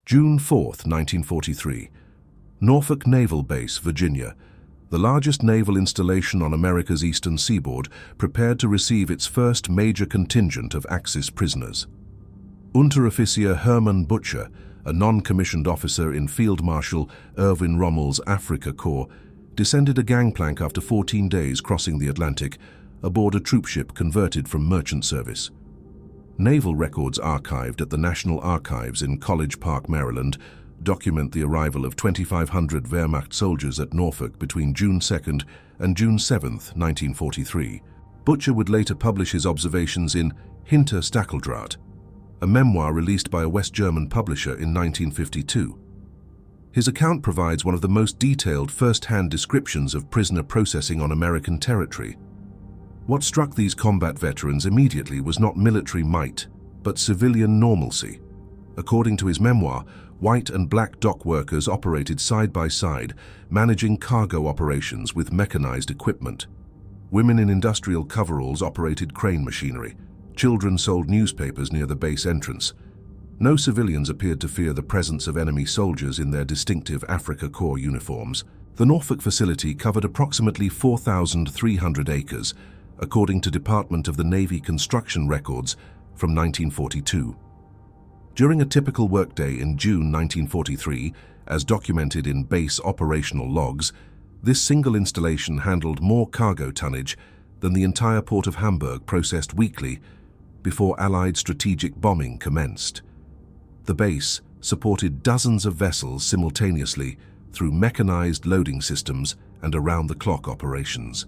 June 4, 1943. Norfolk Naval Base, Virginia, the largest naval installation on America's eastern seaboard, prepared to receive its first major contingent of Axis prisoners. Unteroffizier Hermann Butcher, a non-commissioned officer in Field Marshal Erwin Rommel's Afrika Korps, descended a gangplank after 14 days crossing the Atlantic aboard a troopship converted from merchant service. Naval records archived at the National Archives in College Park, Maryland, document the arrival of 2,500 Wehrmacht soldiers at Norfolk between June 2 and June 7, 1943. Butcher would later publish his observations in Hinter Stacheldraht, a memoir released by a West German publisher in 1952. His account provides one of the most detailed first-hand descriptions of prisoner processing on American territory. What struck these combat veterans immediately was not military might, but civilian normalcy. According to his memoir, white and black dock workers operated side by side, managing cargo operations with mechanized equipment. Women in industrial coveralls operated crane machinery. Children sold newspapers near the base entrance. No civilians appeared to fear the presence of enemy soldiers in their distinctive Afrika Korps uniforms. The Norfolk facility covered approximately 4,300 acres, according to Department of the Navy construction records from 1942. During a typical workday in June 1943, as documented in base operational logs, this single installation handled more cargo tonnage than the entire port of Hamburg processed weekly before Allied strategic bombing commenced. The base supported dozens of vessels simultaneously through mechanized loading systems and around-the-clock operations.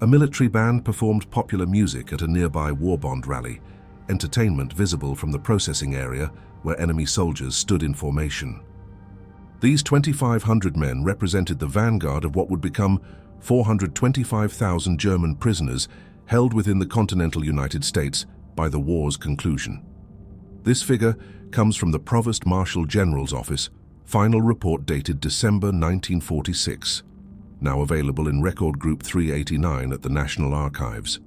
A military band performed popular music at a nearby war bond rally, entertainment visible from the processing area where enemy soldiers stood in formation. These 2,500 men represented the vanguard of what would become 425,000 German prisoners held within the continental United States by the war's conclusion. This figure comes from the Provost Marshal General's Office, final report dated December 1946. Now available in Record Group 389 at the National Archives.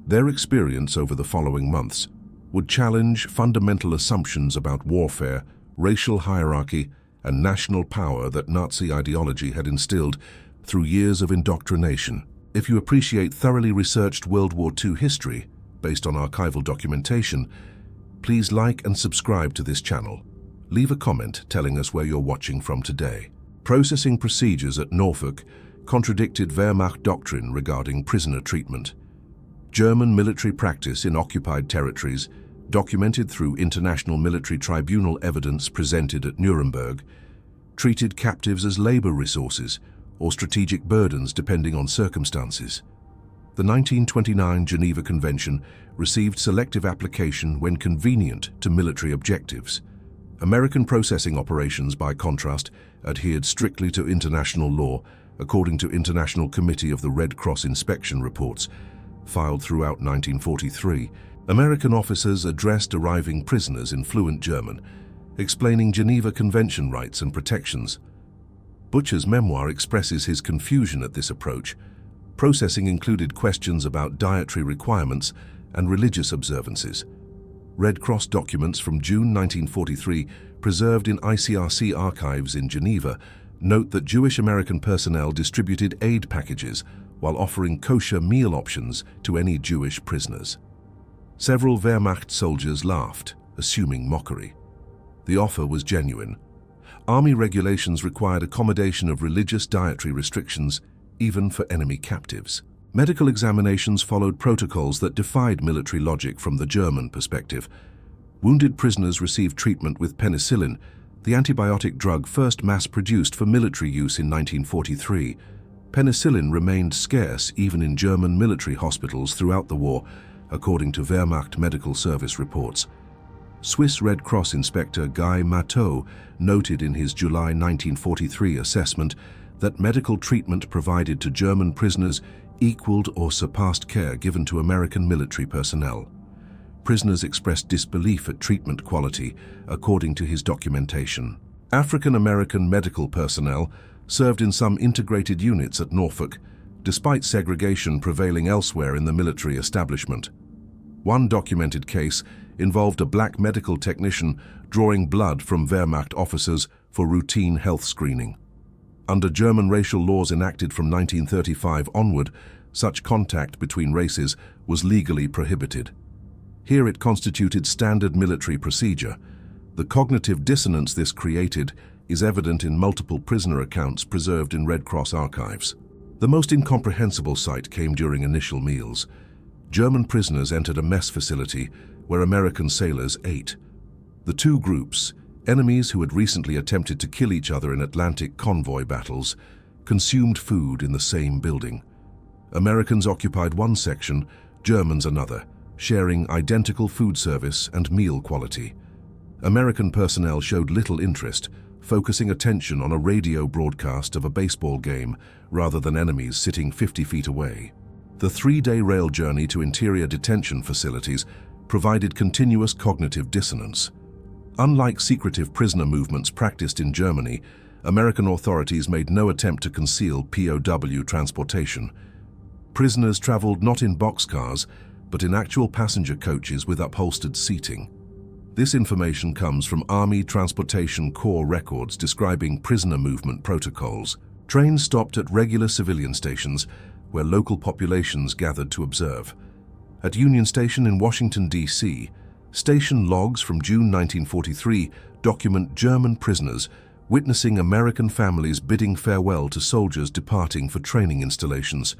Their experience over the following months would challenge fundamental assumptions about warfare, racial hierarchy, and national power that Nazi ideology had instilled through years of indoctrination. If you appreciate thoroughly researched World War II history based on archival documentation, please like and subscribe to this channel. Leave a comment telling us where you're watching from today. Processing procedures at Norfolk contradicted Wehrmacht doctrine regarding prisoner treatment. German military practice in occupied territories, documented through international military tribunal evidence presented at Nuremberg, treated captives as labor resources or strategic burdens depending on circumstances. The 1929 Geneva Convention received selective application when convenient to military objectives. American processing operations, by contrast, adhered strictly to international law, according to International Committee of the Red Cross inspection reports filed throughout 1943. American officers addressed arriving prisoners in fluent German, explaining Geneva Convention rights and protections. Butcher's memoir expresses his confusion at this approach. Processing included questions about dietary requirements and religious observances. Red Cross documents from June 1943, preserved in ICRC archives in Geneva, note that Jewish American personnel distributed aid packages while offering kosher meal options to any Jewish prisoners. Several Wehrmacht soldiers laughed, assuming mockery. The offer was genuine. Army regulations required accommodation of religious dietary restrictions, even for enemy captives. Medical examinations followed protocols that defied military logic from the German perspective. Wounded prisoners received treatment with penicillin, the antibiotic drug first mass-produced for military use in 1943. Penicillin remained scarce even in German military hospitals throughout the war, according to Wehrmacht Medical Service reports. Swiss Red Cross inspector Guy Mateau noted in his July 1943 assessment that medical treatment provided to German prisoners equaled or surpassed care given to American military personnel. Prisoners expressed disbelief at treatment quality, according to his documentation. African American medical personnel served in some integrated units at Norfolk, despite segregation prevailing elsewhere in the military establishment. One documented case involved a black medical technician drawing blood from Wehrmacht officers for routine health screening. Under German racial laws enacted from 1935 onward, such contact between races was legally prohibited. Here it constituted standard military procedure. The cognitive dissonance this created is evident in multiple prisoner accounts preserved in Red Cross archives. The most incomprehensible sight came during initial meals. German prisoners entered a mess facility where American sailors ate. The two groups, enemies who had recently attempted to kill each other in Atlantic convoy battles, consumed food in the same building. Americans occupied one section, Germans another, sharing identical food service and meal quality. American personnel showed little interest, focusing attention on a radio broadcast of a baseball game rather than enemies sitting 50 feet away. The 3-day rail journey to interior detention facilities provided continuous cognitive dissonance. Unlike secretive prisoner movements practiced in Germany, American authorities made no attempt to conceal POW transportation. Prisoners traveled not in boxcars, but in actual passenger coaches with upholstered seating. This information comes from Army Transportation Corps records describing prisoner movement protocols. Trains stopped at regular civilian stations where local populations gathered to observe. At Union Station in Washington, D.C., station logs from June 1943 document German prisoners witnessing American families bidding farewell to soldiers departing for training installations.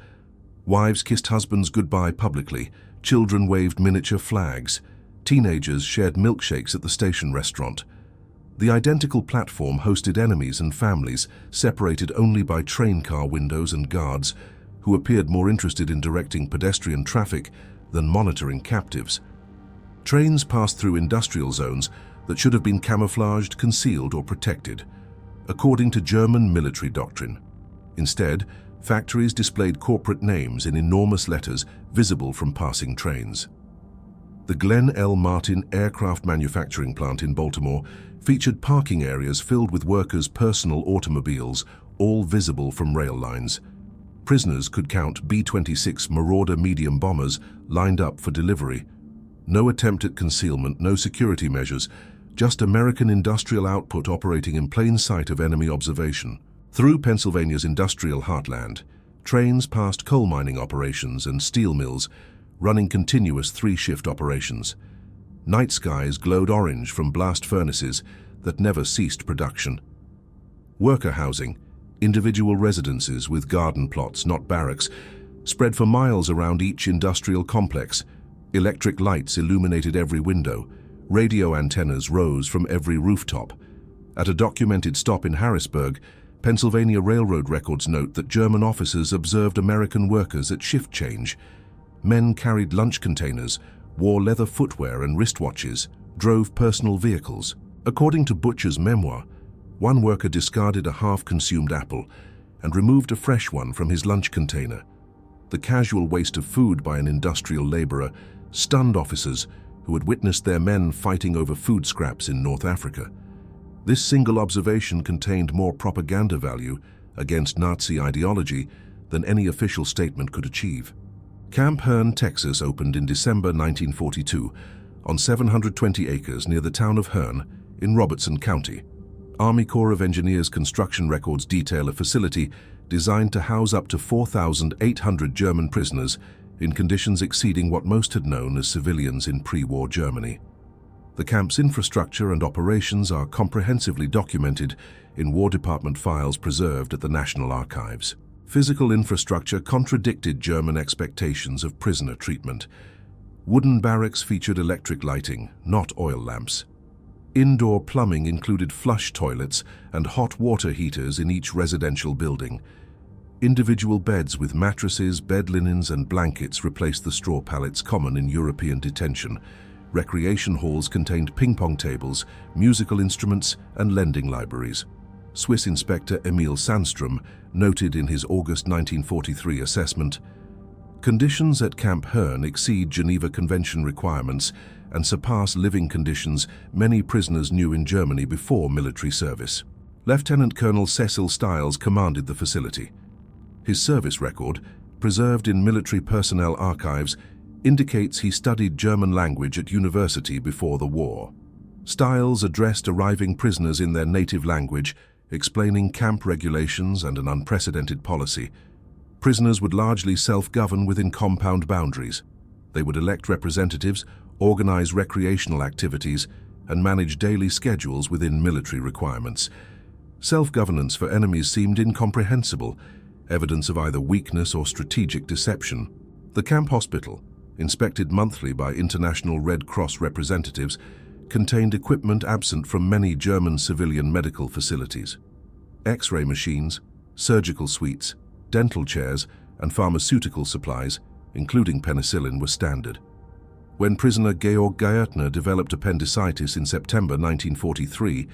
Wives kissed husbands goodbye publicly, children waved miniature flags, teenagers shared milkshakes at the station restaurant. The identical platform hosted enemies and families, separated only by train car windows and guards, who appeared more interested in directing pedestrian traffic than monitoring captives. Trains passed through industrial zones that should have been camouflaged, concealed, or protected, according to German military doctrine. Instead, factories displayed corporate names in enormous letters visible from passing trains. The Glenn L. Martin aircraft manufacturing plant in Baltimore featured parking areas filled with workers' personal automobiles, all visible from rail lines. Prisoners could count B-26 Marauder medium bombers lined up for delivery. No attempt at concealment, no security measures, just American industrial output operating in plain sight of enemy observation. Through Pennsylvania's industrial heartland, trains passed coal mining operations and steel mills, running continuous 3-shift operations. Night skies glowed orange from blast furnaces that never ceased production. Worker housing, individual residences with garden plots, not barracks, spread for miles around each industrial complex. Electric lights illuminated every window. Radio antennas rose from every rooftop. At a documented stop in Harrisburg, Pennsylvania Railroad records note that German officers observed American workers at shift change. Men carried lunch containers, wore leather footwear and wristwatches, drove personal vehicles. According to Butcher's memoir, one worker discarded a half-consumed apple and removed a fresh one from his lunch container. The casual waste of food by an industrial laborer stunned officers who had witnessed their men fighting over food scraps in North Africa. This single observation contained more propaganda value against Nazi ideology than any official statement could achieve. Camp Hearn, Texas opened in December 1942 on 720 acres near the town of Hearn in Robertson County. Army Corps of Engineers construction records detail a facility designed to house up to 4,800 German prisoners in conditions exceeding what most had known as civilians in pre-war Germany. The camp's infrastructure and operations are comprehensively documented in War Department files preserved at the National Archives. Physical infrastructure contradicted German expectations of prisoner treatment. Wooden barracks featured electric lighting, not oil lamps. Indoor plumbing included flush toilets and hot water heaters in each residential building. Individual beds with mattresses, bed linens, and blankets replaced the straw pallets common in European detention. Recreation halls contained ping-pong tables, musical instruments, and lending libraries. Swiss Inspector Emil Sandstrom noted in his August 1943 assessment, "Conditions at Camp Hearn exceed Geneva Convention requirements and surpass living conditions many prisoners knew in Germany before military service." Lieutenant Colonel Cecil Stiles commanded the facility. His service record, preserved in military personnel archives, indicates he studied German language at university before the war. Styles addressed arriving prisoners in their native language, explaining camp regulations and an unprecedented policy. Prisoners would largely self-govern within compound boundaries. They would elect representatives, organize recreational activities, and manage daily schedules within military requirements. Self-governance for enemies seemed incomprehensible, evidence of either weakness or strategic deception. The camp hospital, inspected monthly by International Red Cross representatives, contained equipment absent from many German civilian medical facilities. X-ray machines, surgical suites, dental chairs, and pharmaceutical supplies, including penicillin, were standard. When prisoner Georg Geertner developed appendicitis in September 1943,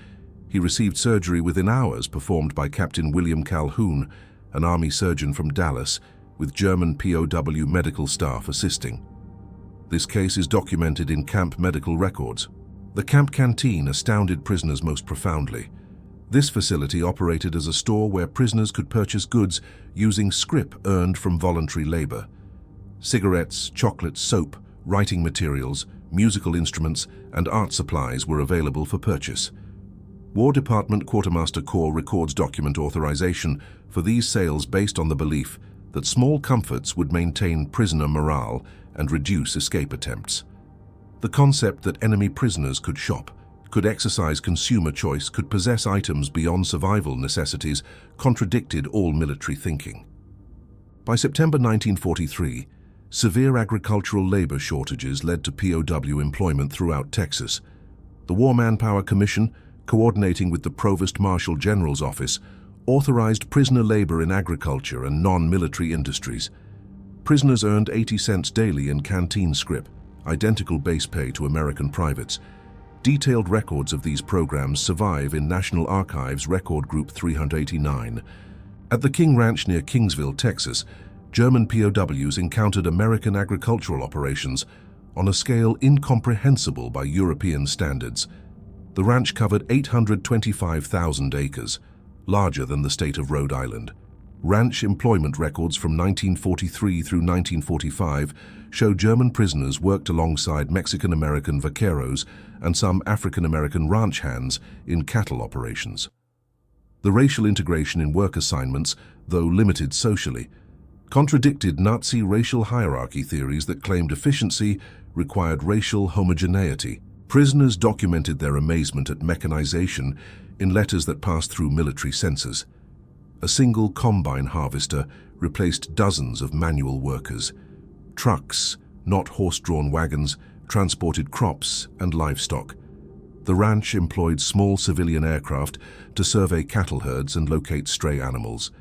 he received surgery within hours performed by Captain William Calhoun, an army surgeon from Dallas, with German POW medical staff assisting. This case is documented in camp medical records. The camp canteen astounded prisoners most profoundly. This facility operated as a store where prisoners could purchase goods using scrip earned from voluntary labor. Cigarettes, chocolate, soap, writing materials, musical instruments, and art supplies were available for purchase. War Department Quartermaster Corps records document authorization for these sales based on the belief that small comforts would maintain prisoner morale and reduce escape attempts. The concept that enemy prisoners could shop, could exercise consumer choice, could possess items beyond survival necessities contradicted all military thinking. By September 1943, severe agricultural labor shortages led to POW employment throughout Texas. The War Manpower Commission, coordinating with the Provost Marshal General's Office, authorized prisoner labor in agriculture and non-military industries. Prisoners earned 80 cents daily in canteen scrip, identical base pay to American privates. Detailed records of these programs survive in National Archives Record Group 389. At the King Ranch near Kingsville, Texas, German POWs encountered American agricultural operations on a scale incomprehensible by European standards. The ranch covered 825,000 acres, larger than the state of Rhode Island. Ranch employment records from 1943 through 1945 show German prisoners worked alongside Mexican-American vaqueros and some African-American ranch hands in cattle operations. The racial integration in work assignments, though limited socially, contradicted Nazi racial hierarchy theories that claimed efficiency required racial homogeneity. Prisoners documented their amazement at mechanization in letters that passed through military censors. A single combine harvester replaced dozens of manual workers. Trucks, not horse-drawn wagons, transported crops and livestock. The ranch employed small civilian aircraft to survey cattle herds and locate stray animals.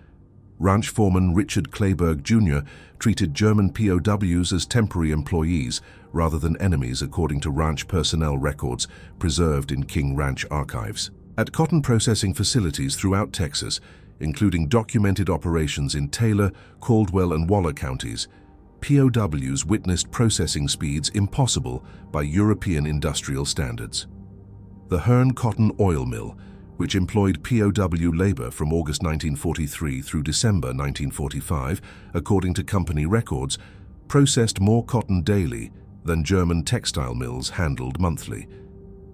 Ranch foreman Richard Clayburgh Jr. treated German POWs as temporary employees rather than enemies, according to ranch personnel records preserved in King Ranch archives. At cotton processing facilities throughout Texas, including documented operations in Taylor, Caldwell, and Waller counties, POWs witnessed processing speeds impossible by European industrial standards. The Hearn Cotton Oil Mill, which employed POW labor from August 1943 through December 1945, according to company records, processed more cotton daily than German textile mills handled monthly.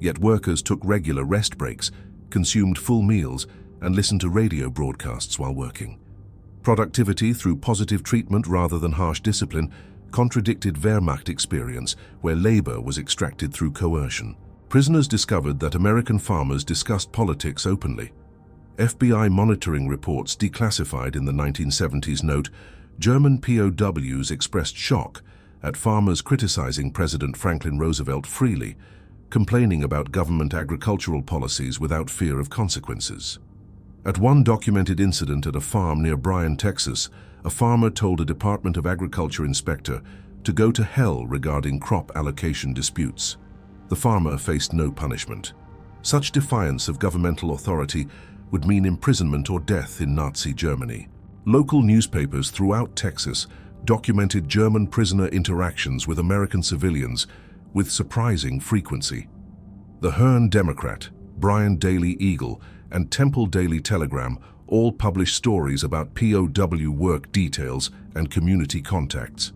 Yet workers took regular rest breaks, consumed full meals, and listened to radio broadcasts while working. Productivity through positive treatment rather than harsh discipline contradicted Wehrmacht experience, where labor was extracted through coercion. Prisoners discovered that American farmers discussed politics openly. FBI monitoring reports declassified in the 1970s note, German POWs expressed shock at farmers criticizing President Franklin Roosevelt freely, complaining about government agricultural policies without fear of consequences. At one documented incident at a farm near Bryan, Texas, a farmer told a Department of Agriculture inspector to go to hell regarding crop allocation disputes. The farmer faced no punishment. Such defiance of governmental authority would mean imprisonment or death in Nazi Germany. Local newspapers throughout Texas documented German prisoner interactions with American civilians with surprising frequency. The Hearn Democrat, Bryan Daily Eagle, and Temple Daily Telegram all published stories about POW work details and community contacts.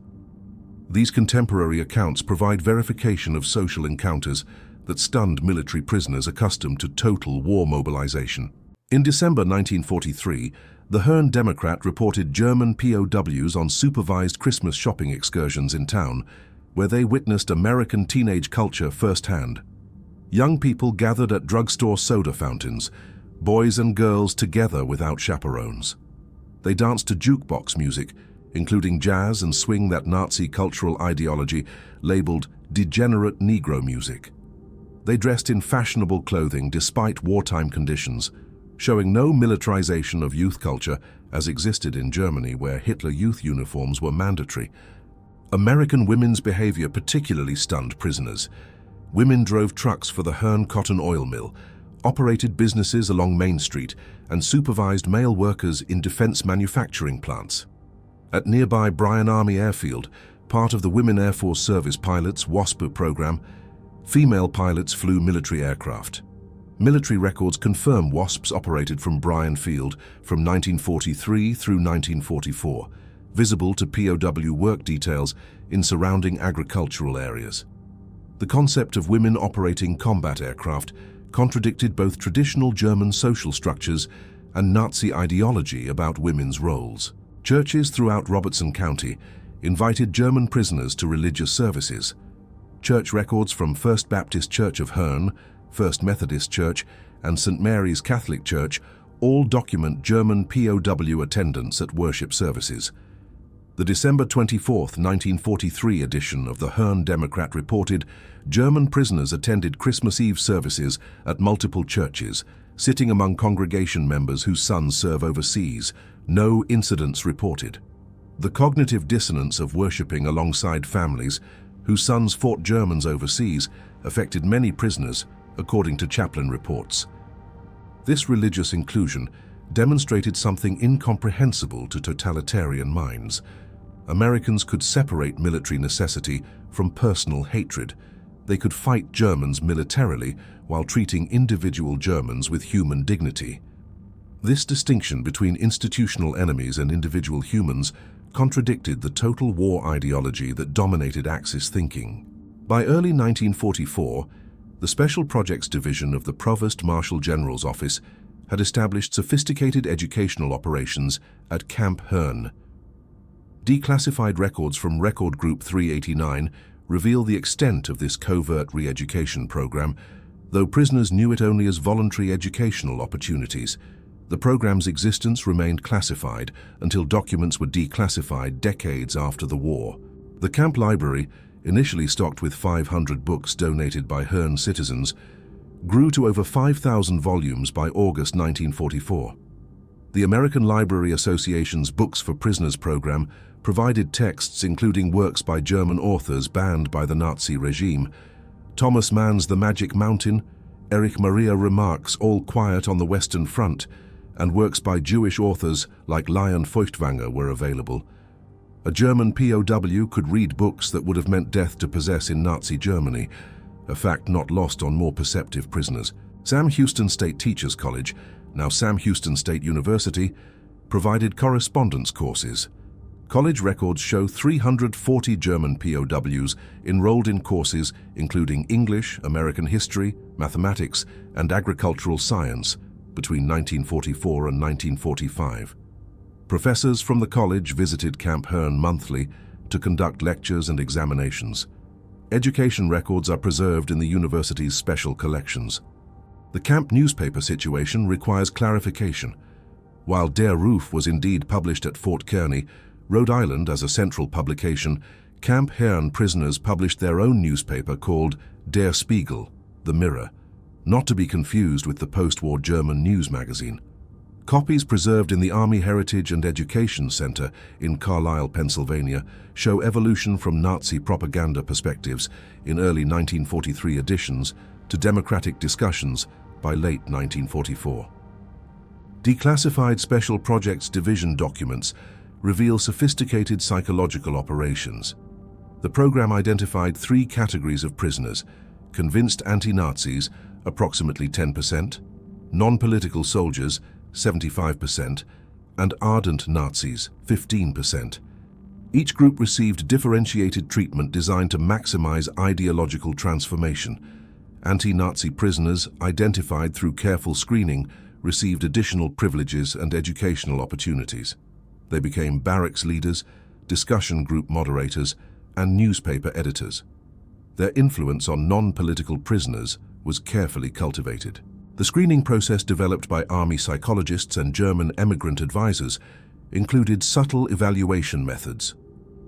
These contemporary accounts provide verification of social encounters that stunned military prisoners accustomed to total war mobilization. In December 1943, the Herne Democrat reported German POWs on supervised Christmas shopping excursions in town, where they witnessed American teenage culture firsthand. Young people gathered at drugstore soda fountains, boys and girls together without chaperones. They danced to jukebox music, including jazz and swing that Nazi cultural ideology labeled degenerate Negro music. They dressed in fashionable clothing despite wartime conditions, showing no militarization of youth culture as existed in Germany, where Hitler Youth uniforms were mandatory. American women's behavior particularly stunned prisoners. Women drove trucks for the Herne Cotton Oil Mill, operated businesses along Main Street, and supervised male workers in defense manufacturing plants. At nearby Bryan Army Airfield, part of the Women Air Force Service Pilots WWII program, female pilots flew military aircraft. Military records confirm WWIIs operated from Bryan Field from 1943 through 1944, visible to POW work details in surrounding agricultural areas. The concept of women operating combat aircraft contradicted both traditional German social structures and Nazi ideology about women's roles. Churches throughout Robertson County invited German prisoners to religious services. Church records from First Baptist Church of Herne, First Methodist Church, and St. Mary's Catholic Church all document German POW attendance at worship services. The December 24, 1943 edition of the Herne Democrat reported German prisoners attended Christmas Eve services at multiple churches, sitting among congregation members whose sons serve overseas. No incidents reported. The cognitive dissonance of worshipping alongside families whose sons fought Germans overseas affected many prisoners, according to chaplain reports. This religious inclusion demonstrated something incomprehensible to totalitarian minds. Americans could separate military necessity from personal hatred. They could fight Germans militarily while treating individual Germans with human dignity. This distinction between institutional enemies and individual humans contradicted the total war ideology that dominated Axis thinking. By early 1944, the Special Projects Division of the Provost Marshal General's Office had established sophisticated educational operations at Camp Herne. Declassified records from Record Group 389 reveal the extent of this covert re-education program, though prisoners knew it only as voluntary educational opportunities. The program's existence remained classified until documents were declassified decades after the war. The camp library, initially stocked with 500 books donated by Herne citizens, grew to over 5,000 volumes by August 1944. The American Library Association's Books for Prisoners program provided texts including works by German authors banned by the Nazi regime. Thomas Mann's The Magic Mountain, Erich Maria Remarque's All Quiet on the Western Front, and works by Jewish authors like Lion Feuchtwanger were available. A German POW could read books that would have meant death to possess in Nazi Germany, a fact not lost on more perceptive prisoners. Sam Houston State Teachers College, now Sam Houston State University, provided correspondence courses. College records show 340 German POWs enrolled in courses including English, American history, mathematics, and agricultural science between 1944 and 1945. Professors from the college visited Camp Herne monthly to conduct lectures and examinations. Education records are preserved in the university's special collections. The camp newspaper situation requires clarification. While Der Ruf was indeed published at Fort Kearny, Rhode Island as a central publication, Camp Herne prisoners published their own newspaper called Der Spiegel, The Mirror, not to be confused with the post-war German news magazine. Copies preserved in the Army Heritage and Education Center in Carlisle, Pennsylvania, show evolution from Nazi propaganda perspectives in early 1943 editions to democratic discussions by late 1944. Declassified Special Projects Division documents reveal sophisticated psychological operations. The program identified 3 categories of prisoners: convinced anti-Nazis, approximately 10%, non-political soldiers, 75%, and ardent Nazis, 15%. Each group received differentiated treatment designed to maximize ideological transformation. Anti-Nazi prisoners, identified through careful screening, received additional privileges and educational opportunities. They became barracks leaders, discussion group moderators, and newspaper editors. Their influence on non-political prisoners was carefully cultivated. The screening process developed by army psychologists and German emigrant advisors included subtle evaluation methods.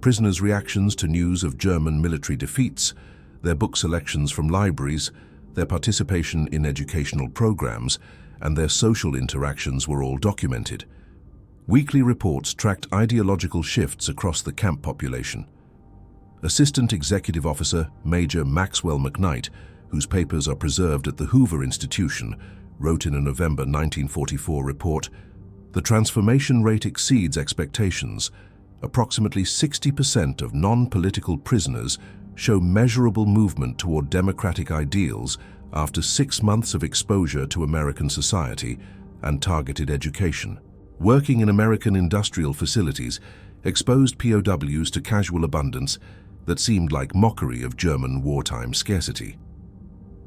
Prisoners' reactions to news of German military defeats, their book selections from libraries, their participation in educational programs, and their social interactions were all documented. Weekly reports tracked ideological shifts across the camp population. Assistant Executive Officer Major Maxwell McKnight, whose papers are preserved at the Hoover Institution, wrote in a November 1944 report, "The transformation rate exceeds expectations. Approximately 60% of non-political prisoners show measurable movement toward democratic ideals after 6 months of exposure to American society and targeted education. Working in American industrial facilities exposed POWs to casual abundance that seemed like mockery of German wartime scarcity."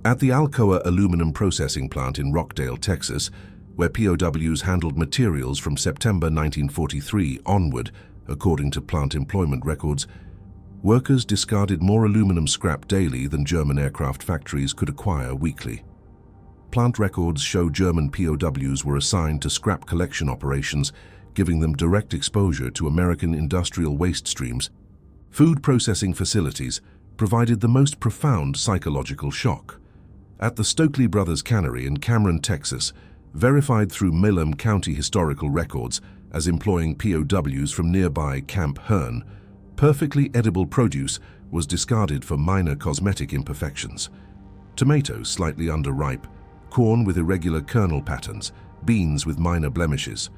At the Alcoa aluminum processing plant in Rockdale, Texas, where POWs handled materials from September 1943 onward, according to plant employment records, workers discarded more aluminum scrap daily than German aircraft factories could acquire weekly. Plant records show German POWs were assigned to scrap collection operations, giving them direct exposure to American industrial waste streams. Food processing facilities provided the most profound psychological shock. At the Stokely Brothers Cannery in Cameron, Texas, verified through Milam County historical records as employing POWs from nearby Camp Hearn, perfectly edible produce was discarded for minor cosmetic imperfections. Tomatoes slightly underripe, corn with irregular kernel patterns, beans with minor blemishes,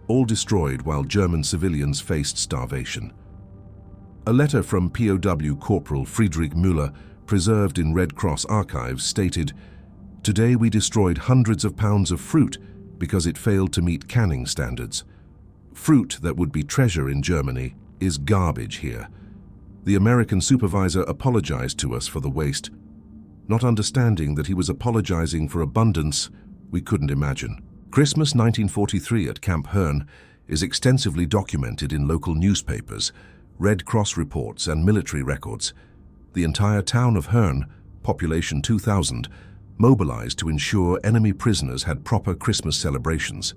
all destroyed while German civilians faced starvation. A letter from POW Corporal Friedrich Müller, preserved in Red Cross archives, stated, "Today we destroyed hundreds of pounds of fruit because it failed to meet canning standards. Fruit that would be treasure in Germany is garbage here. The American supervisor apologized to us for the waste, not understanding that he was apologizing for abundance we couldn't imagine." Christmas 1943 at Camp Hearn is extensively documented in local newspapers, Red Cross reports, and military records. The entire town of Hearn, population 2,000, mobilized to ensure enemy prisoners had proper Christmas celebrations.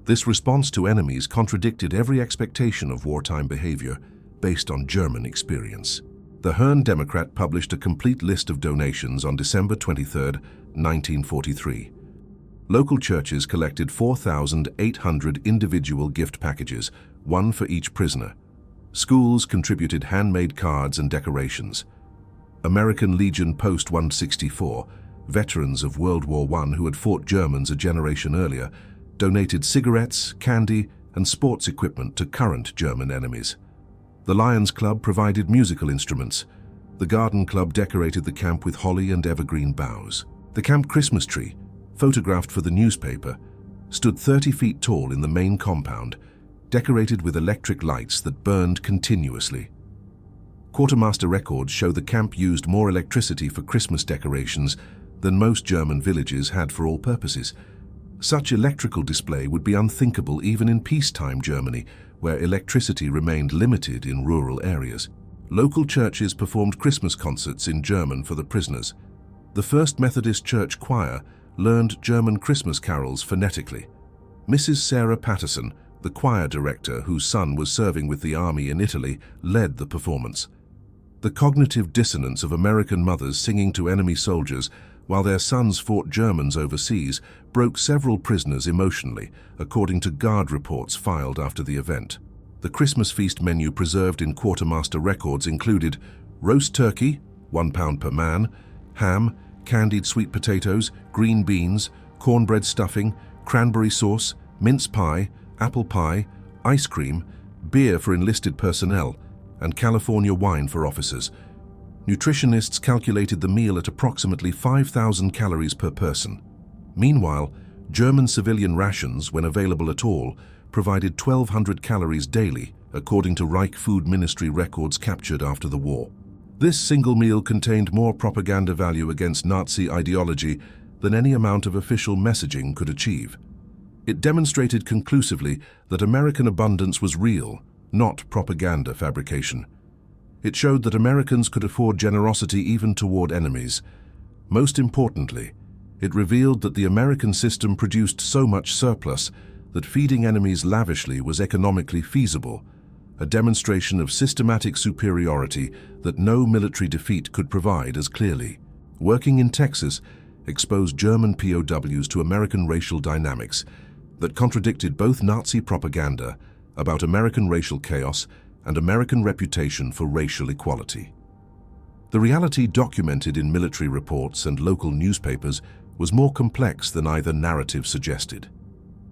This response to enemies contradicted every expectation of wartime behavior based on German experience. The Hearn Democrat published a complete list of donations on December 23, 1943. Local churches collected 4,800 individual gift packages, one for each prisoner. Schools contributed handmade cards and decorations. American Legion Post 164, veterans of World War I who had fought Germans a generation earlier, donated cigarettes, candy, and sports equipment to current German enemies. The Lions Club provided musical instruments. The Garden Club decorated the camp with holly and evergreen boughs. The camp Christmas tree, photographed for the newspaper, stood 30 feet tall in the main compound, decorated with electric lights that burned continuously. Quartermaster records show the camp used more electricity for Christmas decorations than most German villages had for all purposes. Such electrical display would be unthinkable even in peacetime Germany, where electricity remained limited in rural areas. Local churches performed Christmas concerts in German for the prisoners. The First Methodist Church Choir learned German Christmas carols phonetically. Mrs. Sarah Patterson, the choir director whose son was serving with the army in Italy, led the performance. The cognitive dissonance of American mothers singing to enemy soldiers while their sons fought Germans overseas broke several prisoners emotionally, according to guard reports filed after the event. The Christmas feast menu preserved in quartermaster records included roast turkey, 1 pound per man, ham, candied sweet potatoes, green beans, cornbread stuffing, cranberry sauce, mince pie, apple pie, ice cream, beer for enlisted personnel, and California wine for officers. Nutritionists calculated the meal at approximately 5,000 calories per person. Meanwhile, German civilian rations, when available at all, provided 1,200 calories daily, according to Reich Food Ministry records captured after the war. This single meal contained more propaganda value against Nazi ideology than any amount of official messaging could achieve. It demonstrated conclusively that American abundance was real, not propaganda fabrication. It showed that Americans could afford generosity even toward enemies. Most importantly, it revealed that the American system produced so much surplus that feeding enemies lavishly was economically feasible, a demonstration of systematic superiority that no military defeat could provide as clearly. Working in Texas exposed German POWs to American racial dynamics that contradicted both Nazi propaganda about American racial chaos and American reputation for racial equality. The reality documented in military reports and local newspapers was more complex than either narrative suggested.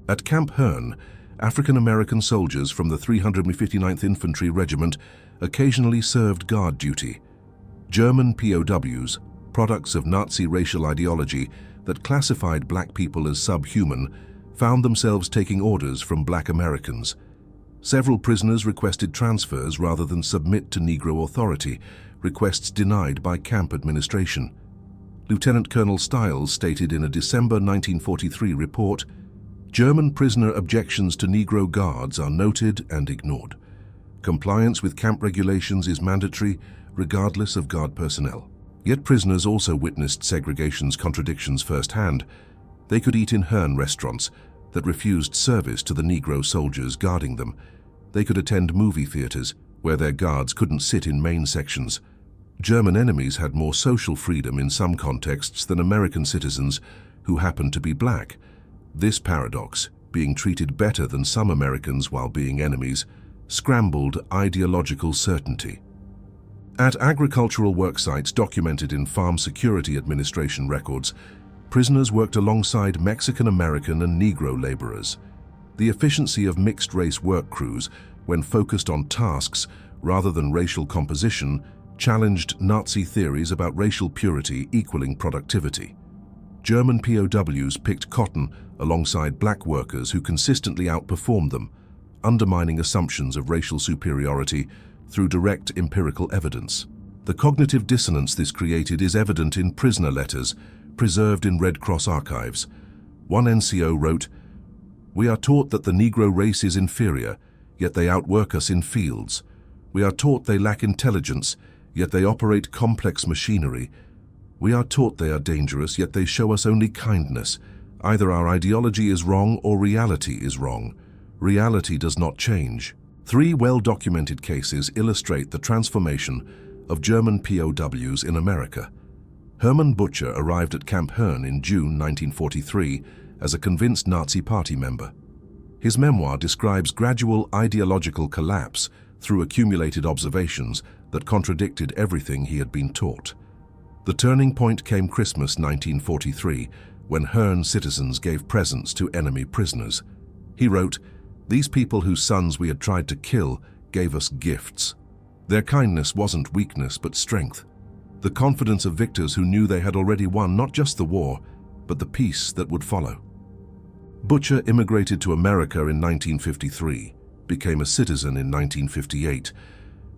At Camp Hearn, African-American soldiers from the 359th Infantry Regiment occasionally served guard duty. German POWs, products of Nazi racial ideology that classified black people as subhuman, found themselves taking orders from black Americans. Several prisoners requested transfers rather than submit to Negro authority, requests denied by camp administration. Lieutenant Colonel Stiles stated in a December 1943 report, "German prisoner objections to Negro guards are noted and ignored. Compliance with camp regulations is mandatory, regardless of guard personnel." Yet prisoners also witnessed segregation's contradictions firsthand. They could eat in Hearn restaurants that refused service to the Negro soldiers guarding them. They could attend movie theaters where their guards couldn't sit in main sections. German enemies had more social freedom in some contexts than American citizens who happened to be black. This paradox, being treated better than some Americans while being enemies, scrambled ideological certainty. At agricultural worksites documented in Farm Security Administration records, prisoners worked alongside Mexican-American and Negro laborers. The efficiency of mixed-race work crews, when focused on tasks rather than racial composition, challenged Nazi theories about racial purity equaling productivity. German POWs picked cotton alongside black workers who consistently outperformed them, undermining assumptions of racial superiority through direct empirical evidence. The cognitive dissonance this created is evident in prisoner letters preserved in Red Cross archives. One NCO wrote, "We are taught that the Negro race is inferior, yet they outwork us in fields. We are taught they lack intelligence, yet they operate complex machinery. We are taught they are dangerous, yet they show us only kindness. Either our ideology is wrong or reality is wrong. Reality does not change." 3 well-documented cases illustrate the transformation of German POWs in America. Hermann Butcher arrived at Camp Hearn in June 1943 as a convinced Nazi Party member. His memoir describes gradual ideological collapse through accumulated observations that contradicted everything he had been taught. The turning point came Christmas 1943, when Hearn citizens gave presents to enemy prisoners. He wrote, "These people whose sons we had tried to kill gave us gifts. Their kindness wasn't weakness but strength. The confidence of victors who knew they had already won not just the war, but the peace that would follow." Butcher immigrated to America in 1953, became a citizen in 1958,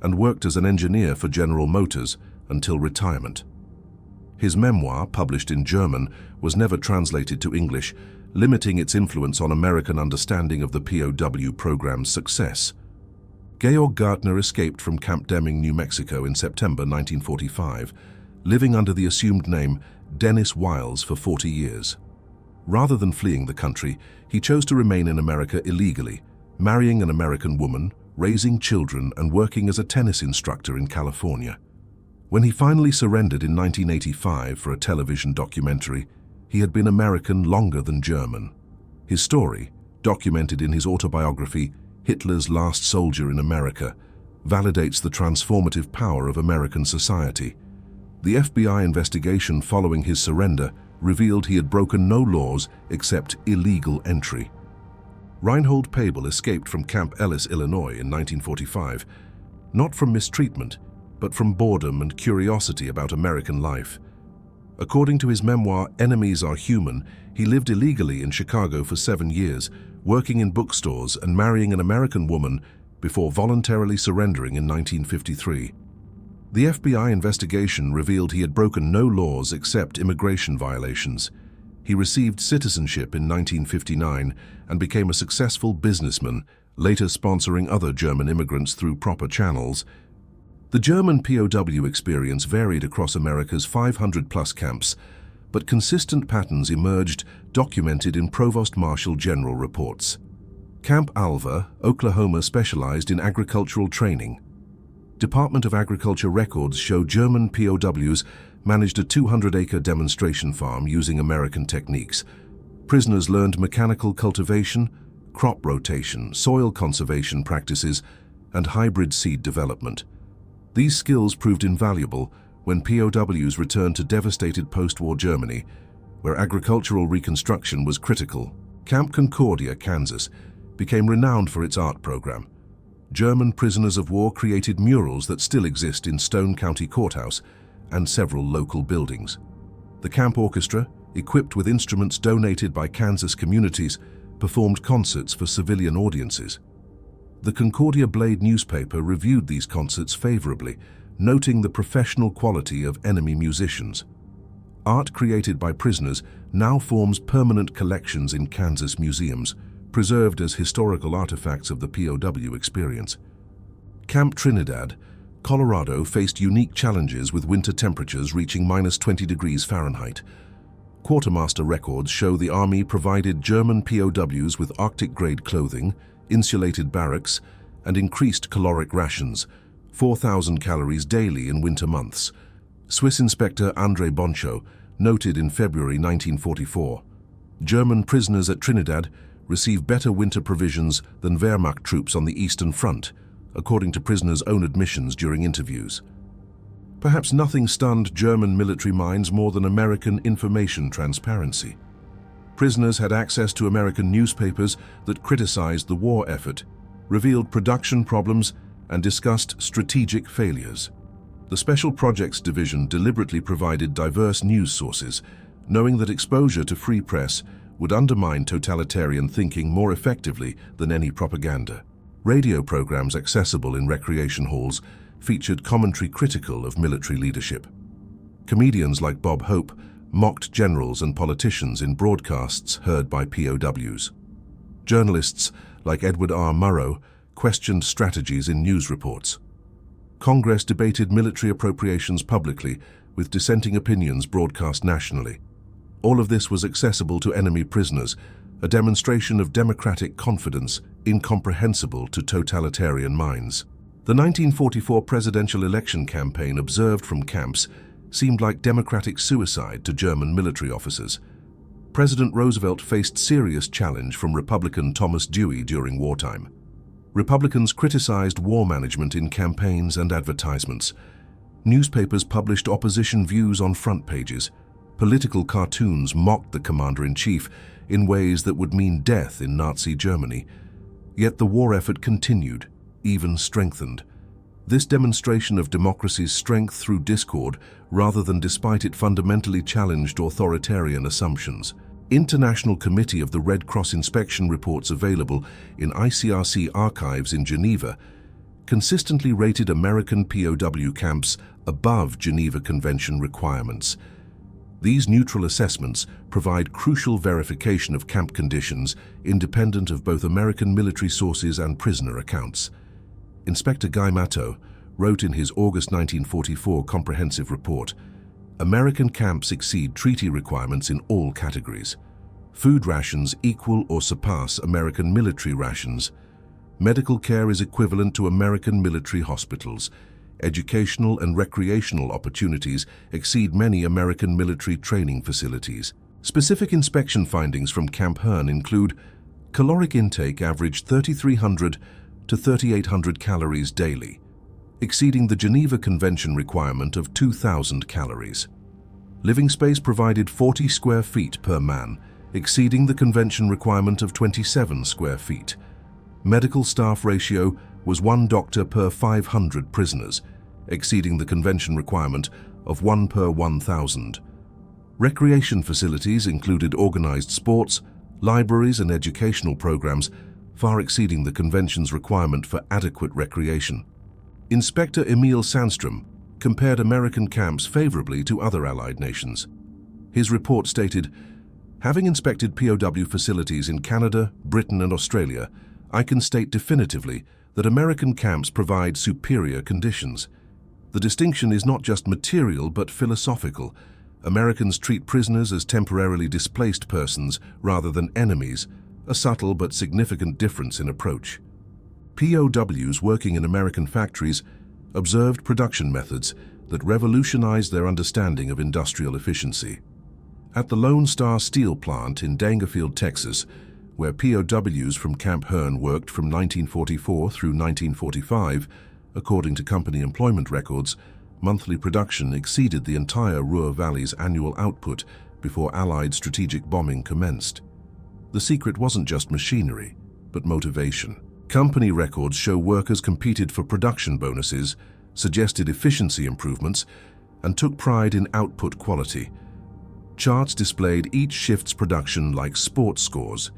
and worked as an engineer for General Motors until retirement. His memoir, published in German, was never translated to English, limiting its influence on American understanding of the POW program's success. Georg Gartner escaped from Camp Deming, New Mexico in September 1945, living under the assumed name Dennis Wiles for 40 years. Rather than fleeing the country, he chose to remain in America illegally, marrying an American woman, raising children, and working as a tennis instructor in California. When he finally surrendered in 1985 for a television documentary, he had been American longer than German. His story, documented in his autobiography, Hitler's Last Soldier in America, validates the transformative power of American society. The FBI investigation following his surrender revealed he had broken no laws except illegal entry. Reinhold Pabel escaped from Camp Ellis, Illinois in 1945, not from mistreatment, but from boredom and curiosity about American life. According to his memoir, Enemies Are Human, he lived illegally in Chicago for 7 years, working in bookstores and marrying an American woman before voluntarily surrendering in 1953. The FBI investigation revealed he had broken no laws except immigration violations. He received citizenship in 1959 and became a successful businessman, later sponsoring other German immigrants through proper channels. The German POW experience varied across America's 500-plus camps, but consistent patterns emerged, documented in Provost Marshal General reports. Camp Alva, Oklahoma, specialized in agricultural training. Department of Agriculture records show German POWs managed a 200-acre demonstration farm using American techniques. Prisoners learned mechanical cultivation, crop rotation, soil conservation practices, and hybrid seed development. These skills proved invaluable when POWs returned to devastated post-war Germany, where agricultural reconstruction was critical. Camp Concordia, Kansas, became renowned for its art program. German prisoners of war created murals that still exist in Stone County Courthouse and several local buildings. The camp orchestra, equipped with instruments donated by Kansas communities, performed concerts for civilian audiences. The Concordia Blade newspaper reviewed these concerts favorably, noting the professional quality of enemy musicians. Art created by prisoners now forms permanent collections in Kansas museums, preserved as historical artifacts of the POW experience. Camp Trinidad, Colorado, faced unique challenges with winter temperatures reaching -20 degrees Fahrenheit. Quartermaster records show the Army provided German POWs with Arctic-grade clothing, insulated barracks, and increased caloric rations, 4,000 calories daily in winter months. Swiss Inspector André Boncho noted in February 1944, German prisoners at Trinidad receive better winter provisions than Wehrmacht troops on the Eastern Front, according to prisoners' own admissions during interviews. Perhaps nothing stunned German military minds more than American information transparency. Prisoners had access to American newspapers that criticized the war effort, revealed production problems, and discussed strategic failures. The Special Projects Division deliberately provided diverse news sources, knowing that exposure to free press would undermine totalitarian thinking more effectively than any propaganda. Radio programs accessible in recreation halls featured commentary critical of military leadership. Comedians like Bob Hope mocked generals and politicians in broadcasts heard by POWs. Journalists like Edward R. Murrow questioned strategies in news reports. Congress debated military appropriations publicly, with dissenting opinions broadcast nationally. All of this was accessible to enemy prisoners, a demonstration of democratic confidence incomprehensible to totalitarian minds. The 1944 presidential election campaign observed from camps seemed like democratic suicide to German military officers. President Roosevelt faced serious challenge from Republican Thomas Dewey during wartime. Republicans criticized war management in campaigns and advertisements. Newspapers published opposition views on front pages. Political cartoons mocked the commander-in-chief in ways that would mean death in Nazi Germany. Yet the war effort continued, even strengthened. This demonstration of democracy's strength through discord rather than despite it fundamentally challenged authoritarian assumptions. International Committee of the Red Cross inspection reports available in ICRC archives in Geneva consistently rated American POW camps above Geneva Convention requirements. These neutral assessments provide crucial verification of camp conditions independent of both American military sources and prisoner accounts. Inspector Guy Matteau wrote in his August 1944 comprehensive report, American camps exceed treaty requirements in all categories. Food rations equal or surpass American military rations. Medical care is equivalent to American military hospitals. Educational and recreational opportunities exceed many American military training facilities. Specific inspection findings from Camp Hearn include caloric intake averaged 3,300 to 3,800 calories daily, exceeding the Geneva Convention requirement of 2,000 calories. Living space provided 40 square feet per man, exceeding the convention requirement of 27 square feet. Medical staff ratio was 1 doctor per 500 prisoners, exceeding the convention requirement of 1 per 1,000. Recreation facilities included organized sports, libraries and educational programs, far exceeding the Convention's requirement for adequate recreation. Inspector Emil Sandstrom compared American camps favorably to other Allied nations. His report stated, "Having inspected POW facilities in Canada, Britain, and Australia, I can state definitively that American camps provide superior conditions. The distinction is not just material but philosophical. Americans treat prisoners as temporarily displaced persons rather than enemies, a subtle but significant difference in approach." POWs working in American factories observed production methods that revolutionized their understanding of industrial efficiency. At the Lone Star Steel plant in Daingerfield, Texas, where POWs from Camp Hearn worked from 1944 through 1945, according to company employment records, monthly production exceeded the entire Ruhr Valley's annual output before Allied strategic bombing commenced. The secret wasn't just machinery, but motivation. Company records show workers competed for production bonuses, suggested efficiency improvements, and took pride in output quality. Charts displayed each shift's production like sports scores.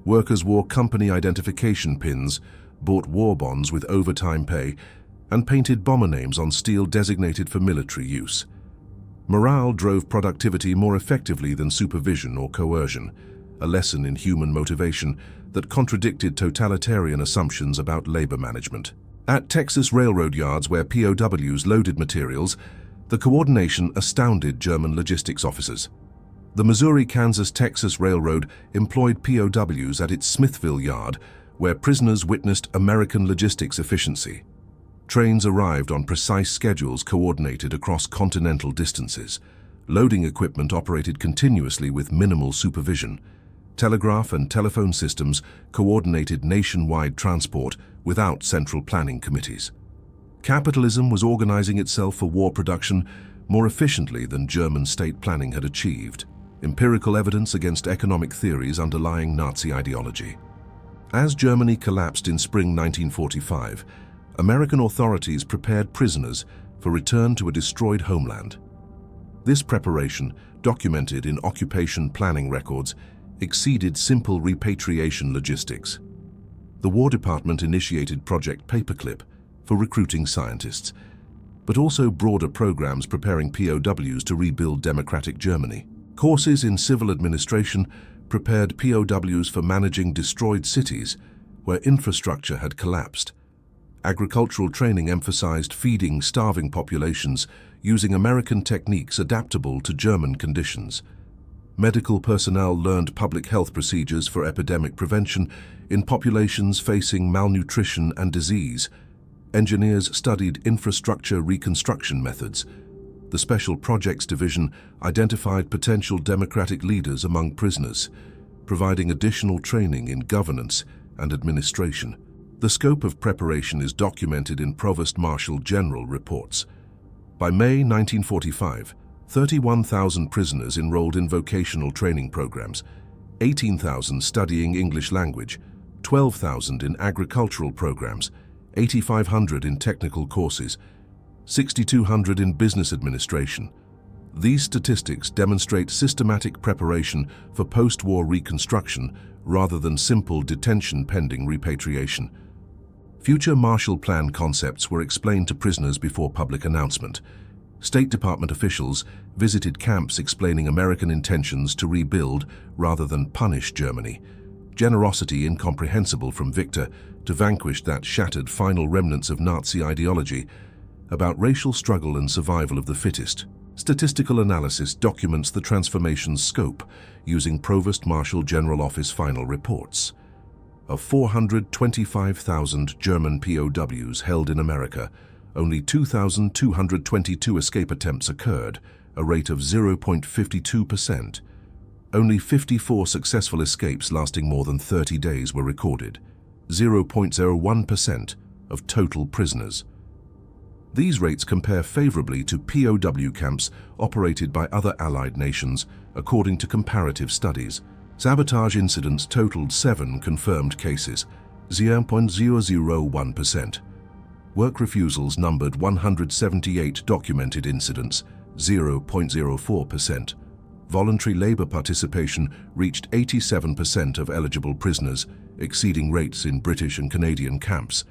Workers wore company identification pins, bought war bonds with overtime pay, and painted bomber names on steel designated for military use. Morale drove productivity more effectively than supervision or coercion, a lesson in human motivation that contradicted totalitarian assumptions about labor management. At Texas railroad yards where POWs loaded materials, the coordination astounded German logistics officers. The Missouri-Kansas-Texas Railroad employed POWs at its Smithville yard, where prisoners witnessed American logistics efficiency. Trains arrived on precise schedules coordinated across continental distances. Loading equipment operated continuously with minimal supervision. Telegraph and telephone systems coordinated nationwide transport without central planning committees. Capitalism was organizing itself for war production more efficiently than German state planning had achieved. Empirical evidence against economic theories underlying Nazi ideology. As Germany collapsed in spring 1945, American authorities prepared prisoners for return to a destroyed homeland. This preparation, documented in occupation planning records, exceeded simple repatriation logistics. The War Department initiated Project Paperclip for recruiting scientists, but also broader programs preparing POWs to rebuild democratic Germany. Courses in civil administration prepared POWs for managing destroyed cities where infrastructure had collapsed. Agricultural training emphasized feeding starving populations using American techniques adaptable to German conditions. Medical personnel learned public health procedures for epidemic prevention in populations facing malnutrition and disease. Engineers studied infrastructure reconstruction methods. The Special Projects Division identified potential democratic leaders among prisoners, providing additional training in governance and administration. The scope of preparation is documented in Provost Marshal General reports. By May 1945, 31,000 prisoners enrolled in vocational training programs, 18,000 studying English language, 12,000 in agricultural programs, 8,500 in technical courses, 6,200 in business administration. These statistics demonstrate systematic preparation for post-war reconstruction rather than simple detention pending repatriation. Future Marshall Plan concepts were explained to prisoners before public announcement. State Department officials visited camps explaining American intentions to rebuild rather than punish Germany. Generosity incomprehensible from Victor to vanquish that shattered final remnants of Nazi ideology about racial struggle and survival of the fittest. Statistical analysis documents the transformation's scope using Provost Marshal General Office final reports. Of 425,000 German POWs held in America, only 2,222 escape attempts occurred, a rate of 0.52%. Only 54 successful escapes lasting more than 30 days were recorded, 0.01% of total prisoners. These rates compare favorably to POW camps operated by other Allied nations, according to comparative studies. Sabotage incidents totaled 7 confirmed cases, 0.001%. Work refusals numbered 178 documented incidents, 0.04%. voluntary labor participation reached 87% of eligible prisoners, exceeding rates in British and Canadian camps.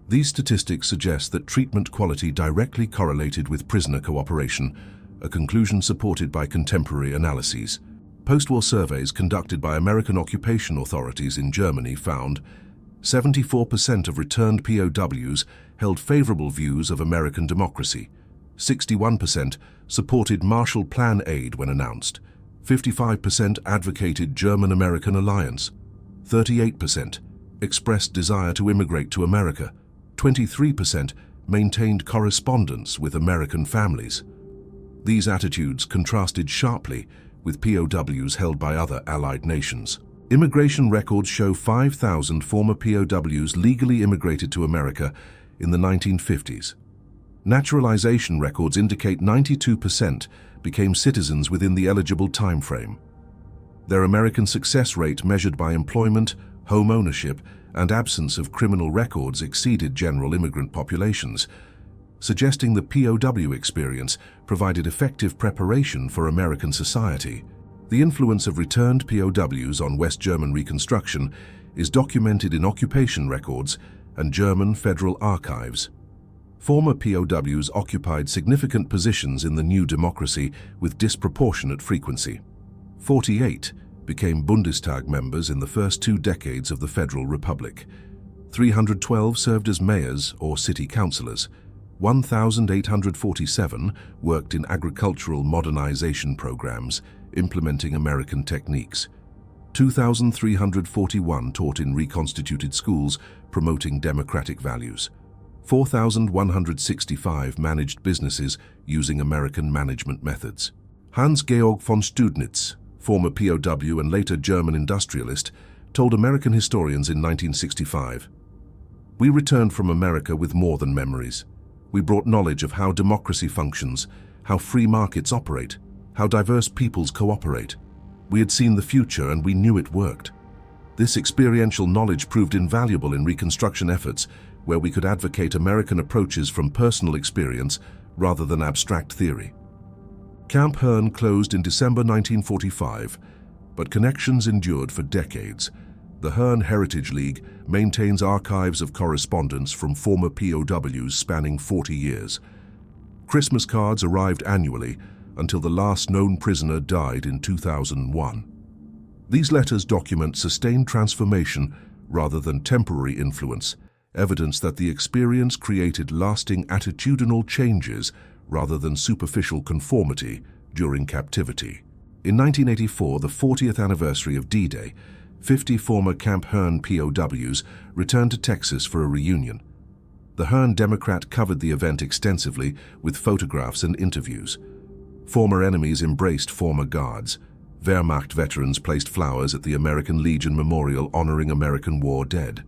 These statistics suggest that treatment quality directly correlated with prisoner cooperation, a conclusion supported by contemporary analyses. Post-war surveys conducted by American occupation authorities in Germany found 74% of returned POWs held favorable views of American democracy. 61% supported Marshall Plan aid when announced. 55% advocated German-American alliance. 38% expressed desire to immigrate to America. 23% maintained correspondence with American families. These attitudes contrasted sharply with POWs held by other Allied nations. Immigration records show 5,000 former POWs legally immigrated to America in the 1950s. Naturalization records indicate 92% became citizens within the eligible time frame. Their American success rate measured by employment, home ownership, and absence of criminal records exceeded general immigrant populations, suggesting the POW experience provided effective preparation for American society. The influence of returned POWs on West German reconstruction is documented in occupation records and German federal archives. Former POWs occupied significant positions in the new democracy with disproportionate frequency. 48 became Bundestag members in the first 2 decades of the Federal Republic. 312 served as mayors or city councillors. 1,847 worked in agricultural modernization programs, implementing American techniques. 2,341 taught in reconstituted schools, promoting democratic values. 4,165 managed businesses using American management methods. Hans-Georg von Studnitz, former POW and later German industrialist, told American historians in 1965, "We returned from America with more than memories. We brought knowledge of how democracy functions, how free markets operate, how diverse peoples cooperate. We had seen the future and we knew it worked. This experiential knowledge proved invaluable in reconstruction efforts where we could advocate American approaches from personal experience rather than abstract theory." Camp Hearn closed in December 1945, but connections endured for decades. The Hearn Heritage League maintains archives of correspondence from former POWs spanning 40 years. Christmas cards arrived annually until the last known prisoner died in 2001. These letters document sustained transformation rather than temporary influence, evidence that the experience created lasting attitudinal changes rather than superficial conformity during captivity. In 1984, the 40th anniversary of D-Day, 50 former Camp Hearn POWs returned to Texas for a reunion. The Hearn Democrat covered the event extensively with photographs and interviews. Former enemies embraced former guards. Wehrmacht veterans placed flowers at the American Legion Memorial honoring American war dead.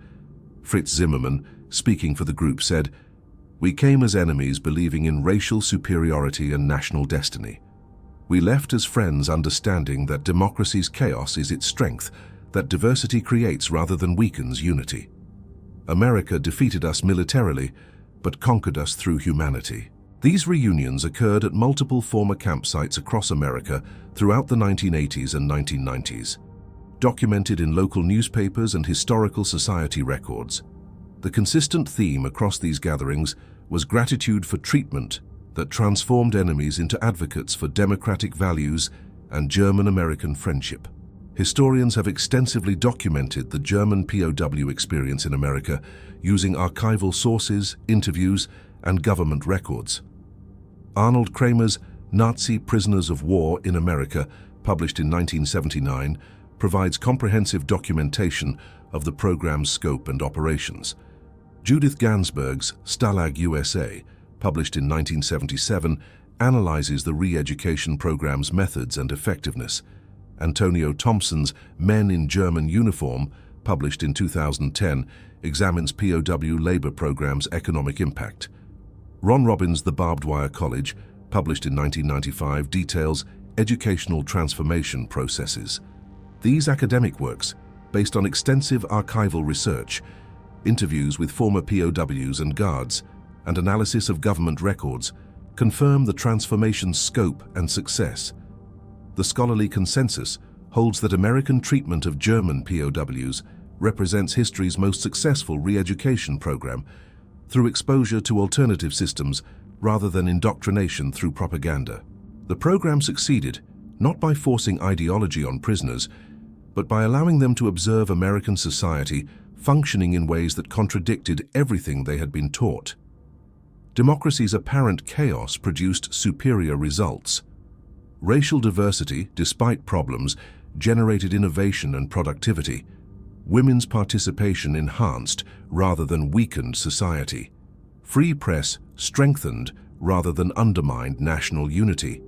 Fritz Zimmermann, speaking for the group, said, "We came as enemies believing in racial superiority and national destiny. We left as friends understanding that democracy's chaos is its strength, that diversity creates rather than weakens unity. America defeated us militarily, but conquered us through humanity." These reunions occurred at multiple former campsites across America throughout the 1980s and 1990s, documented in local newspapers and historical society records. The consistent theme across these gatherings was gratitude for treatment that transformed enemies into advocates for democratic values and German-American friendship. Historians have extensively documented the German POW experience in America using archival sources, interviews, and government records. Arnold Kramer's Nazi Prisoners of War in America, published in 1979, provides comprehensive documentation of the program's scope and operations. Judith Gansberg's Stalag USA, published in 1977, analyzes the re-education program's methods and effectiveness. Antonio Thompson's Men in German Uniform, published in 2010, examines POW labor program's economic impact. Ron Robbins' The Barbed Wire College, published in 1995, details educational transformation processes. These academic works, based on extensive archival research, interviews with former POWs and guards, and analysis of government records, confirm the transformation's scope and success. the scholarly consensus holds that American treatment of German POWs represents history's most successful re-education program through exposure to alternative systems rather than indoctrination through propaganda. The program succeeded not by forcing ideology on prisoners, but by allowing them to observe American society functioning in ways that contradicted everything they had been taught. Democracy's apparent chaos produced superior results. Racial diversity, despite problems, generated innovation and productivity. Women's participation enhanced rather than weakened society. Free press strengthened rather than undermined national unity.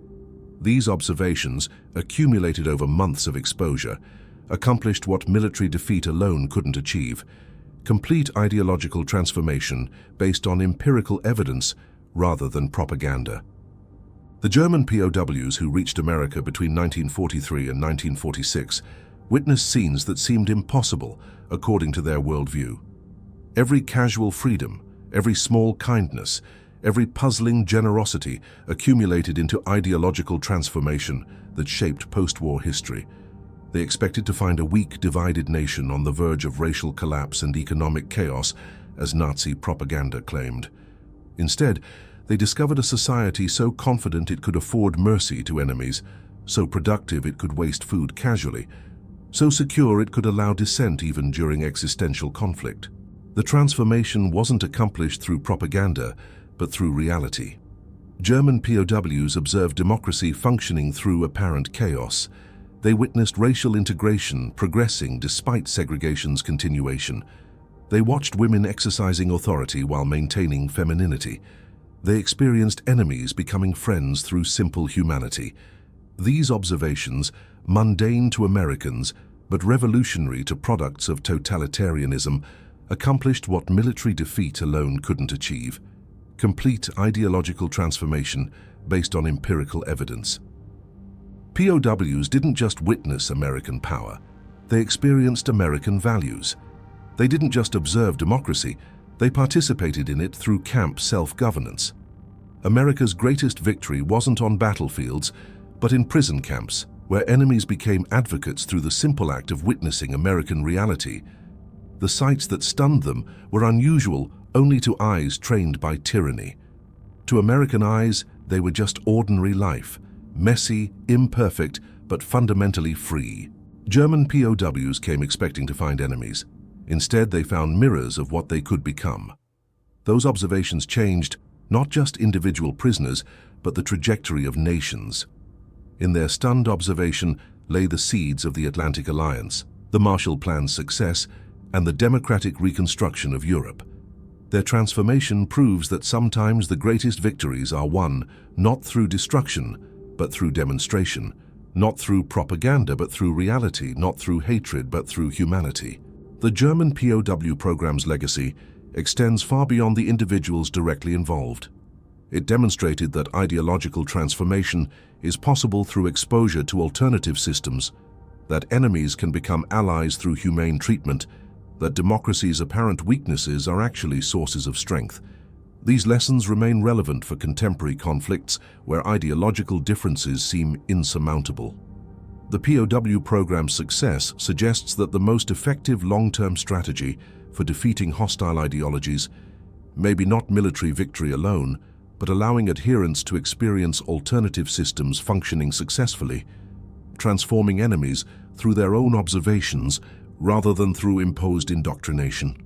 These observations, accumulated over months of exposure, accomplished what military defeat alone couldn't achieve: complete ideological transformation based on empirical evidence rather than propaganda. The German POWs who reached America between 1943 and 1946 witnessed scenes that seemed impossible according to their worldview. Every casual freedom, every small kindness, every puzzling generosity accumulated into ideological transformation that shaped post-war history. They expected to find a weak, divided nation on the verge of racial collapse and economic chaos, as Nazi propaganda claimed. Instead, they discovered a society so confident it could afford mercy to enemies, so productive it could waste food casually, so secure it could allow dissent even during existential conflict. The transformation wasn't accomplished through propaganda, but through reality. German POWs observed democracy functioning through apparent chaos. They witnessed racial integration progressing despite segregation's continuation. They watched women exercising authority while maintaining femininity. They experienced enemies becoming friends through simple humanity. These observations, mundane to Americans, but revolutionary to products of totalitarianism, accomplished what military defeat alone couldn't achieve: complete ideological transformation based on empirical evidence. POWs didn't just witness American power, they experienced American values. They didn't just observe democracy, they participated in it through camp self-governance. America's greatest victory wasn't on battlefields, but in prison camps, where enemies became advocates through the simple act of witnessing American reality. The sights that stunned them were unusual only to eyes trained by tyranny. To American eyes, they were just ordinary life, messy, imperfect, but fundamentally free. German POWs came expecting to find enemies. Instead, they found mirrors of what they could become. Those observations changed not just individual prisoners, but the trajectory of nations. In their stunned observation lay the seeds of the Atlantic Alliance, the Marshall Plan's success, and the democratic reconstruction of Europe. Their transformation proves that sometimes the greatest victories are won not through destruction, but through demonstration, not through propaganda, but through reality, not through hatred, but through humanity. The German POW program's legacy extends far beyond the individuals directly involved. It demonstrated that ideological transformation is possible through exposure to alternative systems, that enemies can become allies through humane treatment, that democracy's apparent weaknesses are actually sources of strength. These lessons remain relevant for contemporary conflicts where ideological differences seem insurmountable. The POW program's success suggests that the most effective long-term strategy for defeating hostile ideologies may be not military victory alone, but allowing adherents to experience alternative systems functioning successfully, transforming enemies through their own observations rather than through imposed indoctrination.